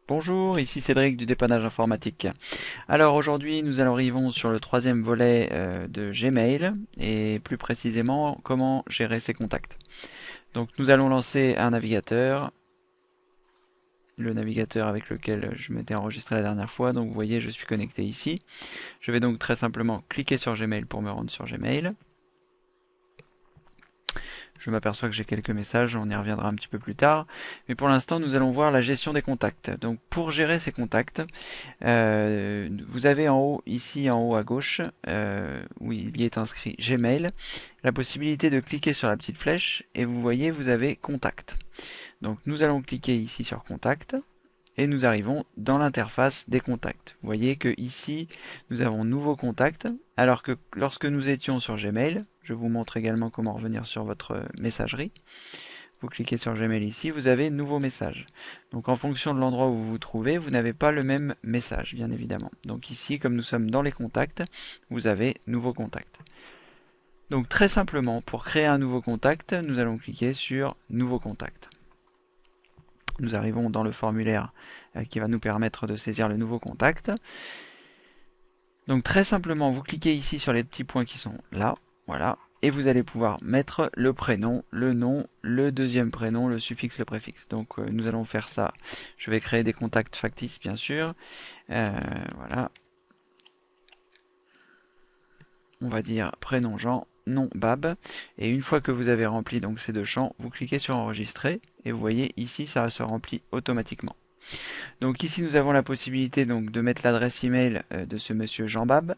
Bonjour, ici Cédric du dépannage informatique. Alors aujourd'hui nous arrivons sur le troisième volet de Gmail et plus précisément comment gérer ses contacts. Donc nous allons lancer un navigateur, le navigateur avec lequel je m'étais enregistré la dernière fois. Donc vous voyez je suis connecté ici. Je vais donc très simplement cliquer sur Gmail pour me rendre sur Gmail. Je m'aperçois que j'ai quelques messages, on y reviendra un petit peu plus tard. Mais pour l'instant, nous allons voir la gestion des contacts. Donc pour gérer ces contacts, vous avez en haut, ici en haut à gauche, où il y est inscrit Gmail, la possibilité de cliquer sur la petite flèche et vous voyez, vous avez Contact. Donc nous allons cliquer ici sur Contact et nous arrivons dans l'interface des contacts. Vous voyez que ici, nous avons Nouveau contact, alors que lorsque nous étions sur Gmail, je vous montre également comment revenir sur votre messagerie. Vous cliquez sur Gmail ici, vous avez Nouveau message. Donc en fonction de l'endroit où vous vous trouvez, vous n'avez pas le même message, bien évidemment. Donc ici, comme nous sommes dans les contacts, vous avez Nouveau contact. Donc très simplement, pour créer un nouveau contact, nous allons cliquer sur Nouveau contact. Nous arrivons dans le formulaire qui va nous permettre de saisir le nouveau contact. Donc très simplement, vous cliquez ici sur les petits points qui sont là, voilà, et vous allez pouvoir mettre le prénom, le nom, le deuxième prénom, le suffixe, le préfixe. Donc nous allons faire ça. Je vais créer des contacts factices, bien sûr. Voilà. On va dire prénom Jean, nom Bab. Et une fois que vous avez rempli donc ces deux champs, vous cliquez sur enregistrer et vous voyez ici ça se remplit automatiquement. Donc ici nous avons la possibilité donc de mettre l'adresse email de ce monsieur Jean Bab.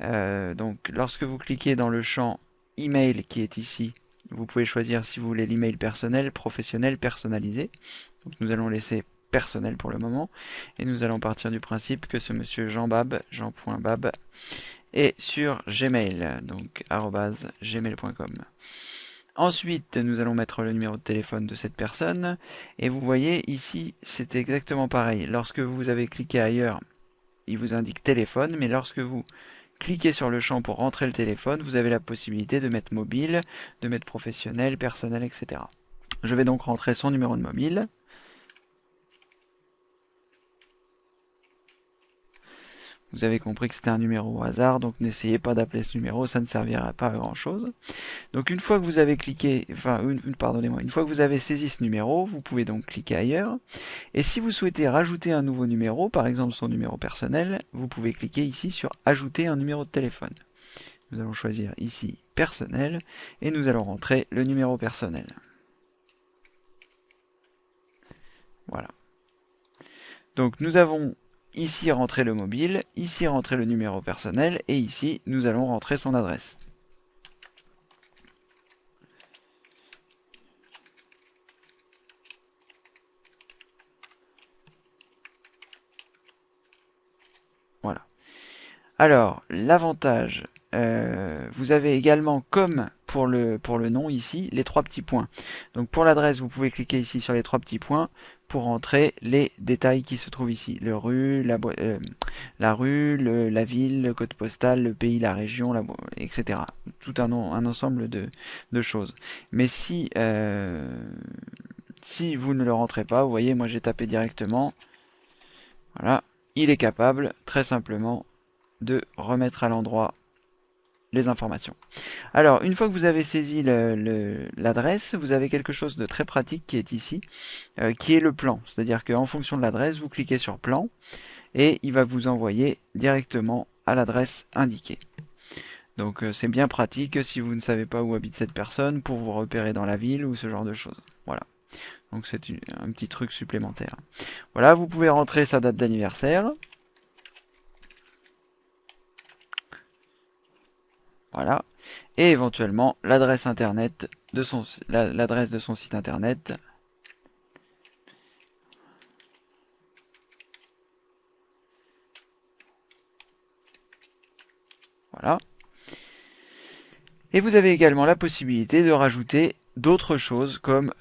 Donc lorsque vous cliquez dans le champ email qui est ici, vous pouvez choisir si vous voulez l'email personnel, professionnel, personnalisé. Donc nous allons laisser personnel pour le moment et nous allons partir du principe que ce monsieur Jean Bab, Jean.bab, est sur Gmail, donc @gmail.com. Ensuite, nous allons mettre le numéro de téléphone de cette personne et vous voyez ici, c'est exactement pareil. Lorsque vous avez cliqué ailleurs, il vous indique téléphone, mais lorsque vous cliquez sur le champ pour rentrer le téléphone, vous avez la possibilité de mettre mobile, de mettre professionnel, personnel, etc. Je vais donc rentrer son numéro de mobile. Vous avez compris que c'était un numéro au hasard, donc n'essayez pas d'appeler ce numéro, ça ne servira pas à grand chose. Donc une fois que vous avez cliqué, enfin, pardonnez-moi, une fois que vous avez saisi ce numéro, vous pouvez donc cliquer ailleurs. Et si vous souhaitez rajouter un nouveau numéro, par exemple son numéro personnel, vous pouvez cliquer ici sur ajouter un numéro de téléphone. Nous allons choisir ici personnel et nous allons rentrer le numéro personnel. Voilà. Donc nous avons ici rentré le mobile, ici rentré le numéro personnel et ici nous allons rentrer son adresse. Voilà. Alors, l'avantage, vous avez également, comme pour le nom ici, les trois petits points. Donc pour l'adresse, vous pouvez cliquer ici sur les trois petits points pour entrer les détails qui se trouvent ici. La rue, la ville, le code postal, le pays, la région, etc. Tout un ensemble de choses. Mais si vous ne le rentrez pas, vous voyez, moi j'ai tapé directement. Voilà, il est capable, très simplement, de remettre à l'endroit les informations. Alors, une fois que vous avez saisi l'adresse, vous avez quelque chose de très pratique qui est ici, qui est le plan. C'est-à-dire qu'en fonction de l'adresse, vous cliquez sur plan et il va vous envoyer directement à l'adresse indiquée. Donc c'est bien pratique si vous ne savez pas où habite cette personne pour vous repérer dans la ville ou ce genre de choses. Voilà. Donc c'est un petit truc supplémentaire. Voilà, vous pouvez rentrer sa date d'anniversaire. Voilà. Et éventuellement l'adresse internet de l'adresse de son site internet. Voilà. Et vous avez également la possibilité de rajouter d'autres choses comme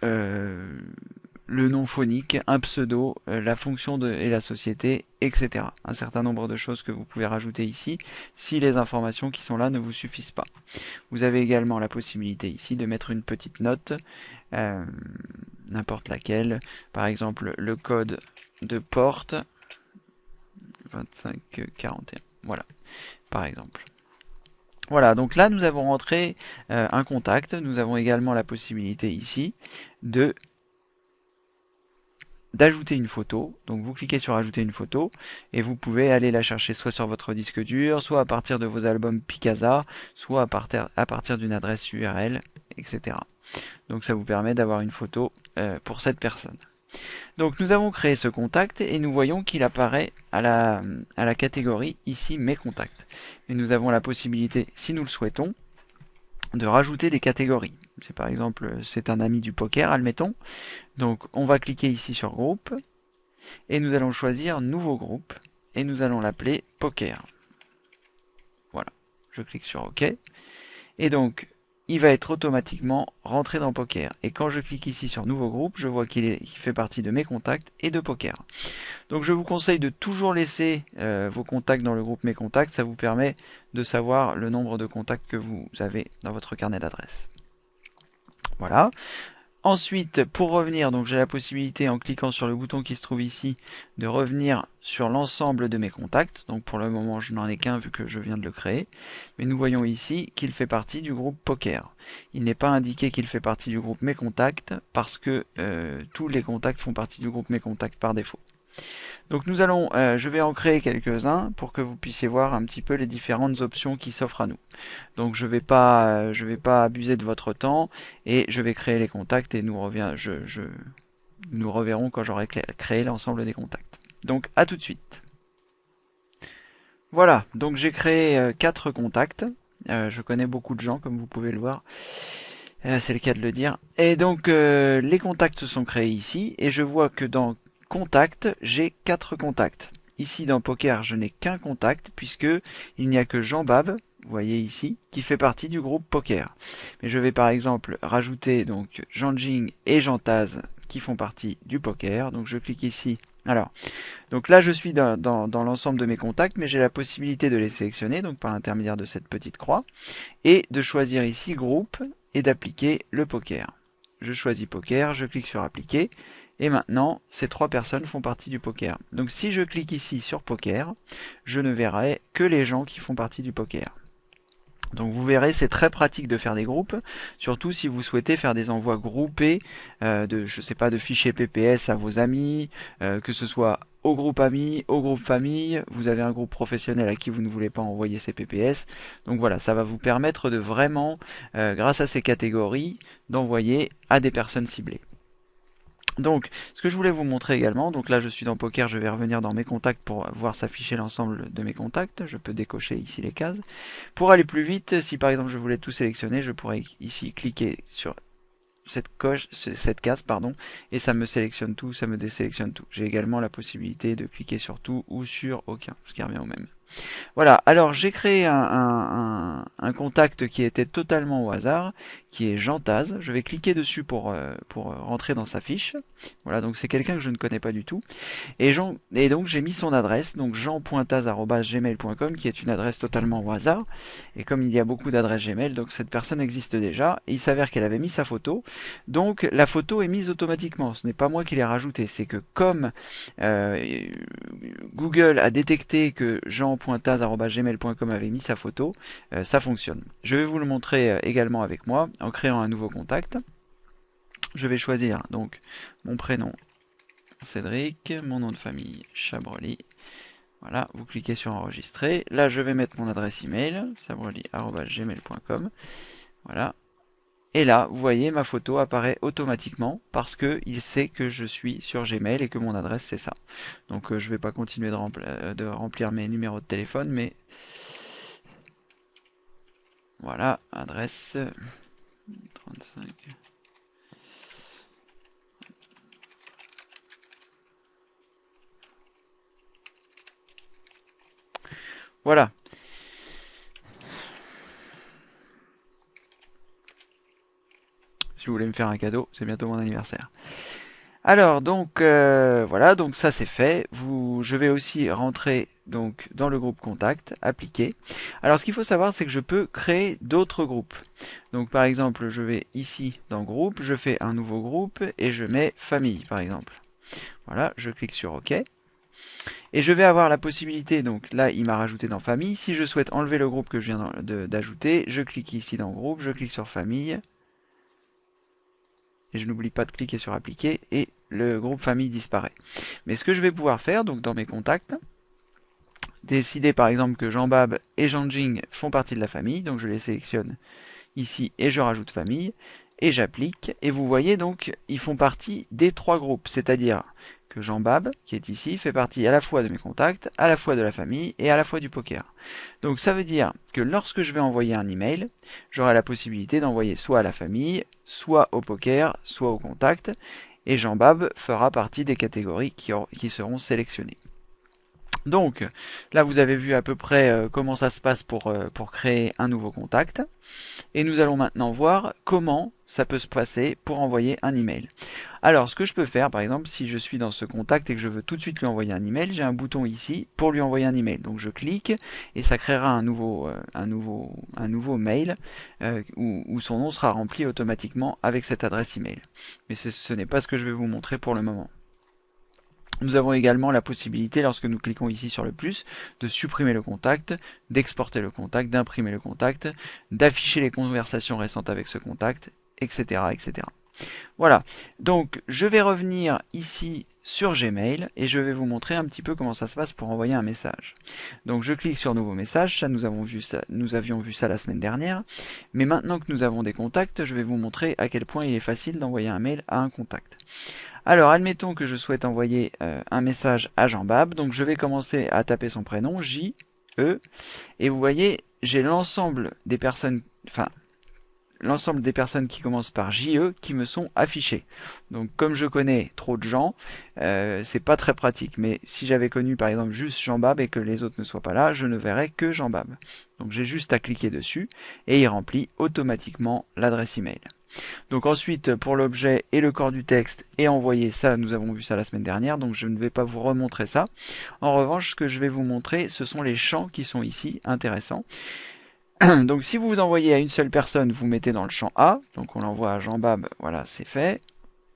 le nom phonique, un pseudo, la fonction et la société, etc. Un certain nombre de choses que vous pouvez rajouter ici si les informations qui sont là ne vous suffisent pas. Vous avez également la possibilité ici de mettre une petite note, euh, n'importe laquelle, par exemple le code de porte 2541. Voilà, par exemple. Voilà, donc là nous avons rentré un contact. Nous avons également la possibilité ici de d'ajouter une photo. Donc vous cliquez sur ajouter une photo et vous pouvez aller la chercher soit sur votre disque dur, soit à partir de vos albums Picasa, soit à partir d'une adresse URL, etc. Donc ça vous permet d'avoir une photo pour cette personne. Donc nous avons créé ce contact et nous voyons qu'il apparaît à la catégorie ici mes contacts. Et nous avons la possibilité, si nous le souhaitons, de rajouter des catégories. C'est par exemple, c'est un ami du poker, admettons. Donc on va cliquer ici sur groupe et nous allons choisir nouveau groupe et nous allons l'appeler poker. Voilà, je clique sur OK. Et donc il va être automatiquement rentré dans poker. Et quand je clique ici sur nouveau groupe, je vois qu'il fait partie de mes contacts et de poker. Donc je vous conseille de toujours laisser vos contacts dans le groupe mes contacts. Ça vous permet de savoir le nombre de contacts que vous avez dans votre carnet d'adresses. Voilà. Ensuite, pour revenir, donc j'ai la possibilité en cliquant sur le bouton qui se trouve ici de revenir sur l'ensemble de mes contacts. Donc pour le moment, je n'en ai qu'un vu que je viens de le créer. Mais nous voyons ici qu'il fait partie du groupe poker. Il n'est pas indiqué qu'il fait partie du groupe mes contacts parce que tous les contacts font partie du groupe mes contacts par défaut. Donc nous allons, je vais en créer quelques-uns pour que vous puissiez voir un petit peu les différentes options qui s'offrent à nous. Donc je vais pas abuser de votre temps et je vais créer les contacts et nous reverrons quand j'aurai créé l'ensemble des contacts. Donc à tout de suite. Voilà, donc j'ai créé 4 contacts. Je connais beaucoup de gens comme vous pouvez le voir. C'est le cas de le dire. Et donc les contacts sont créés ici et je vois que dans Contact, j'ai 4 contacts. Ici dans Poker, je n'ai qu'un contact puisque il n'y a que Jean Bab, vous voyez ici, qui fait partie du groupe Poker. Mais je vais par exemple rajouter donc Jean Jing et Jean Taz qui font partie du Poker. Donc je clique ici. Alors, donc là je suis dans l'ensemble de mes contacts, mais j'ai la possibilité de les sélectionner donc par l'intermédiaire de cette petite croix et de choisir ici groupe et d'appliquer le poker. Je choisis poker, je clique sur appliquer et maintenant ces 3 personnes font partie du poker. Donc si je clique ici sur poker, je ne verrai que les gens qui font partie du poker. Donc vous verrez, c'est très pratique de faire des groupes, surtout si vous souhaitez faire des envois groupés je sais pas, de fichiers PPS à vos amis, que ce soit au groupe amis, au groupe famille, vous avez un groupe professionnel à qui vous ne voulez pas envoyer ces PPS. Donc voilà, ça va vous permettre de vraiment, grâce à ces catégories, d'envoyer à des personnes ciblées. Donc, ce que je voulais vous montrer également, donc là je suis dans Poker, je vais revenir dans mes contacts pour voir s'afficher l'ensemble de mes contacts. Je peux décocher ici les cases. Pour aller plus vite, si par exemple je voulais tout sélectionner, je pourrais ici cliquer sur cette case, pardon, et ça me sélectionne tout, ça me désélectionne tout. J'ai également la possibilité de cliquer sur tout ou sur aucun, ce qui revient au même. Voilà, alors j'ai créé un contact qui était totalement au hasard, qui est Jean Taz. Je vais cliquer dessus pour rentrer dans sa fiche. Voilà, donc c'est quelqu'un que je ne connais pas du tout. Et donc j'ai mis son adresse, donc jean.taz@gmail.com, qui est une adresse totalement au hasard. Et comme il y a beaucoup d'adresses Gmail, donc cette personne existe déjà. Et il s'avère qu'elle avait mis sa photo. Donc la photo est mise automatiquement. Ce n'est pas moi qui l'ai rajoutée. C'est que comme euh, Google a détecté que jean.taz@gmail.com avait mis sa photo, ça fonctionne. Je vais vous le montrer également avec moi en créant un nouveau contact. Je vais choisir donc mon prénom Cédric, mon nom de famille Chabroli. Voilà, vous cliquez sur enregistrer. Là, je vais mettre mon adresse email, sabroli@gmail.com. Voilà. Et là, vous voyez, ma photo apparaît automatiquement parce qu'il sait que je suis sur Gmail et que mon adresse c'est ça. Donc je ne vais pas continuer de remplir mes numéros de téléphone, mais voilà, adresse 35. Voilà. Si vous voulez me faire un cadeau, c'est bientôt mon anniversaire. Alors donc voilà, donc ça c'est fait. Je vais aussi rentrer donc dans le groupe contact, appliquer. Alors ce qu'il faut savoir, c'est que je peux créer d'autres groupes. Donc par exemple, je vais ici dans groupe, je fais un nouveau groupe et je mets famille par exemple. Voilà, je clique sur OK. Et je vais avoir la possibilité, donc là il m'a rajouté dans famille. Si je souhaite enlever le groupe que je viens d'ajouter, je clique ici dans groupe, je clique sur famille. Et je n'oublie pas de cliquer sur appliquer et le groupe famille disparaît. Mais ce que je vais pouvoir faire, donc dans mes contacts, décider par exemple que Jean-Bab et Jean-Jing font partie de la famille, donc je les sélectionne ici et je rajoute famille, et j'applique, et vous voyez donc ils font partie des trois groupes, c'est-à-dire que Jean-Bab, qui est ici, fait partie à la fois de mes contacts, à la fois de la famille et à la fois du poker. Donc ça veut dire que lorsque je vais envoyer un email, j'aurai la possibilité d'envoyer soit à la famille, soit au poker, soit au contact, et Jean-Bab fera partie des catégories qui seront sélectionnées. Donc là vous avez vu à peu près comment ça se passe pour créer un nouveau contact. Et nous allons maintenant voir comment ça peut se passer pour envoyer un email. Alors ce que je peux faire par exemple si je suis dans ce contact et que je veux tout de suite lui envoyer un email, j'ai un bouton ici pour lui envoyer un email. Donc je clique et ça créera un nouveau mail où son nom sera rempli automatiquement avec cette adresse email. Mais ce n'est pas ce que je vais vous montrer pour le moment. Nous avons également la possibilité, lorsque nous cliquons ici sur le plus, de supprimer le contact, d'exporter le contact, d'imprimer le contact, d'afficher les conversations récentes avec ce contact, etc., etc. Voilà, donc je vais revenir ici sur Gmail et je vais vous montrer un petit peu comment ça se passe pour envoyer un message. Donc je clique sur nouveau message, ça nous avions vu ça la semaine dernière, mais maintenant que nous avons des contacts, je vais vous montrer à quel point il est facile d'envoyer un mail à un contact. Alors, admettons que je souhaite envoyer un message à Jean-Bab. Donc, je vais commencer à taper son prénom, J-E. Et vous voyez, j'ai l'ensemble des personnes, enfin, l'ensemble des personnes qui commencent par J-E qui me sont affichées. Donc, comme je connais trop de gens, c'est pas très pratique. Mais si j'avais connu, par exemple, juste Jean-Bab et que les autres ne soient pas là, je ne verrais que Jean-Bab. Donc, j'ai juste à cliquer dessus et il remplit automatiquement l'adresse email. Donc ensuite, pour l'objet et le corps du texte et envoyer ça, nous avons vu ça la semaine dernière, donc je ne vais pas vous remontrer ça. En revanche, ce que je vais vous montrer, ce sont les champs qui sont ici intéressants. Donc si vous vous envoyez à une seule personne, vous mettez dans le champ A, donc on l'envoie à Jean-Bab, voilà, c'est fait.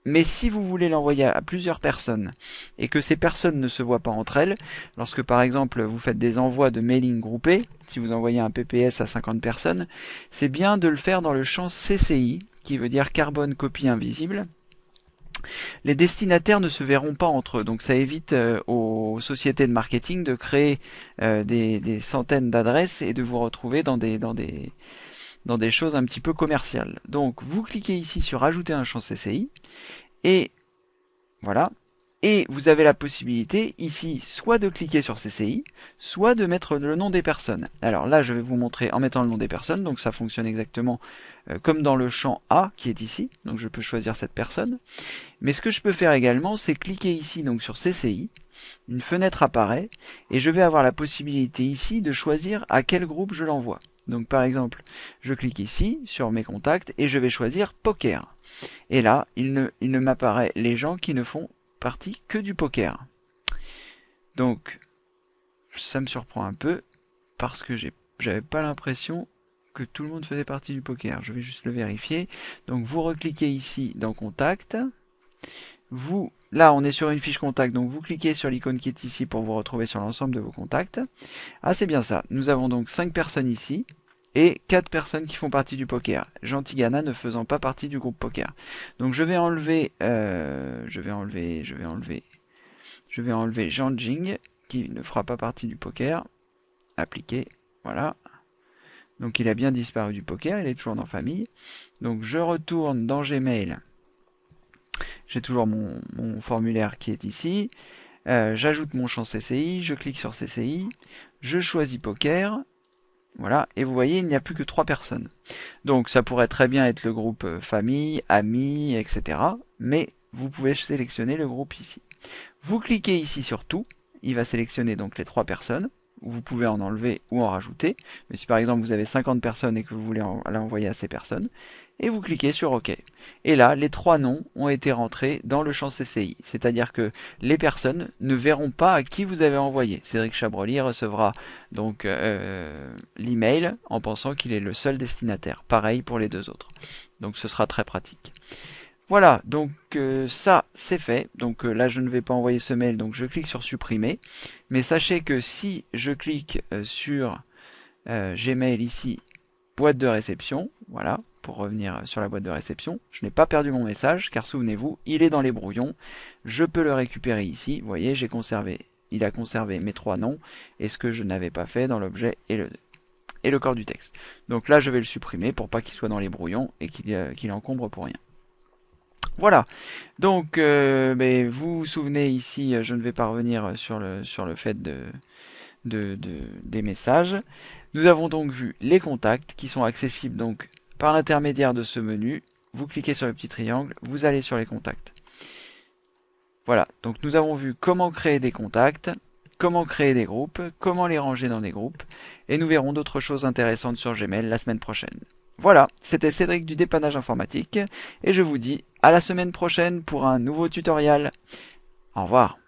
Mais si vous voulez l'envoyer à plusieurs personnes et que ces personnes ne se voient pas entre elles, lorsque par exemple vous faites des envois de mailing groupés, si vous envoyez un PPS à 50 personnes, c'est bien de le faire dans le champ CCI, qui veut dire carbone copie invisible. Les destinataires ne se verront pas entre eux, donc ça évite aux sociétés de marketing de créer des centaines d'adresses et de vous retrouver dans des choses un petit peu commerciales. Donc vous cliquez ici sur ajouter un champ CCI et voilà. Et vous avez la possibilité ici soit de cliquer sur CCI, soit de mettre le nom des personnes. Alors là, je vais vous montrer en mettant le nom des personnes, donc ça fonctionne exactement comme dans le champ A qui est ici. Donc je peux choisir cette personne. Mais ce que je peux faire également, c'est cliquer ici donc sur CCI. Une fenêtre apparaît et je vais avoir la possibilité ici de choisir à quel groupe je l'envoie. Donc par exemple, je clique ici sur mes contacts et je vais choisir poker. Et là, il ne m'apparaît les gens qui ne font partie que du poker. Donc, ça me surprend un peu parce que j'avais pas l'impression que tout le monde faisait partie du poker. Je vais juste le vérifier. Donc, vous recliquez ici dans Contact. Là, on est sur une fiche contact, donc vous cliquez sur l'icône qui est ici pour vous retrouver sur l'ensemble de vos contacts. Ah, c'est bien ça. Nous avons donc 5 personnes ici et 4 personnes qui font partie du poker. Gentilgana ne faisant pas partie du groupe poker. Donc je vais enlever Jean Jing qui ne fera pas partie du poker. Appliquer, voilà. Donc il a bien disparu du poker, il est toujours dans famille. Donc je retourne dans Gmail. J'ai toujours mon formulaire qui est ici. J'ajoute mon champ CCI, je clique sur CCI, je choisis poker. Voilà, et vous voyez, il n'y a plus que 3 personnes. Donc ça pourrait très bien être le groupe famille, amis, etc. Mais vous pouvez sélectionner le groupe ici. Vous cliquez ici sur tout, il va sélectionner donc les 3 personnes. vous pouvez en enlever ou en rajouter. Mais si par exemple vous avez 50 personnes et que vous voulez l'envoyer à ces personnes, et vous cliquez sur OK. Et là, les 3 noms ont été rentrés dans le champ CCI. C'est-à-dire que les personnes ne verront pas à qui vous avez envoyé. Cédric Chabrolier recevra donc l'email en pensant qu'il est le seul destinataire. Pareil pour les deux autres. Donc ce sera très pratique. Voilà, donc ça c'est fait. Donc là je ne vais pas envoyer ce mail, donc je clique sur supprimer. Mais sachez que si je clique sur Gmail ici, boîte de réception, voilà, pour revenir sur la boîte de réception, je n'ai pas perdu mon message, car souvenez-vous, il est dans les brouillons. Je peux le récupérer ici, vous voyez, il a conservé mes 3 noms, et ce que je n'avais pas fait dans l'objet et le corps du texte. Donc là je vais le supprimer pour pas qu'il soit dans les brouillons et qu'il encombre pour rien. Voilà, donc vous vous souvenez ici, je ne vais pas revenir sur le fait des messages. Nous avons donc vu les contacts qui sont accessibles donc par l'intermédiaire de ce menu. Vous cliquez sur le petit triangle, vous allez sur les contacts. Voilà, donc nous avons vu comment créer des contacts, comment créer des groupes, comment les ranger dans des groupes, et nous verrons d'autres choses intéressantes sur Gmail la semaine prochaine. Voilà, c'était Cédric du dépannage informatique, et je vous dis à la semaine prochaine pour un nouveau tutoriel. Au revoir.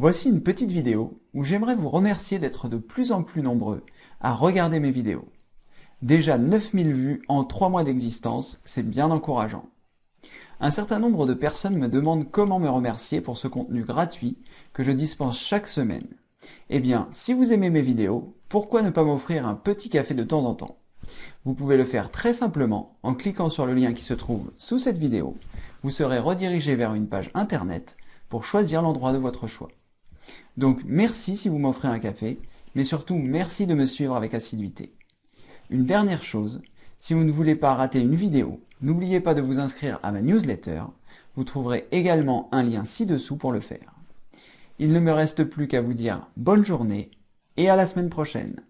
Voici une petite vidéo où j'aimerais vous remercier d'être de plus en plus nombreux à regarder mes vidéos. Déjà 9000 vues en 3 mois d'existence, c'est bien encourageant. Un certain nombre de personnes me demandent comment me remercier pour ce contenu gratuit que je dispense chaque semaine. Eh bien, si vous aimez mes vidéos, pourquoi ne pas m'offrir un petit café de temps en temps? Vous pouvez le faire très simplement en cliquant sur le lien qui se trouve sous cette vidéo. Vous serez redirigé vers une page internet pour choisir l'endroit de votre choix. Donc merci si vous m'offrez un café, mais surtout merci de me suivre avec assiduité. Une dernière chose, si vous ne voulez pas rater une vidéo, n'oubliez pas de vous inscrire à ma newsletter. Vous trouverez également un lien ci-dessous pour le faire. Il ne me reste plus qu'à vous dire bonne journée et à la semaine prochaine.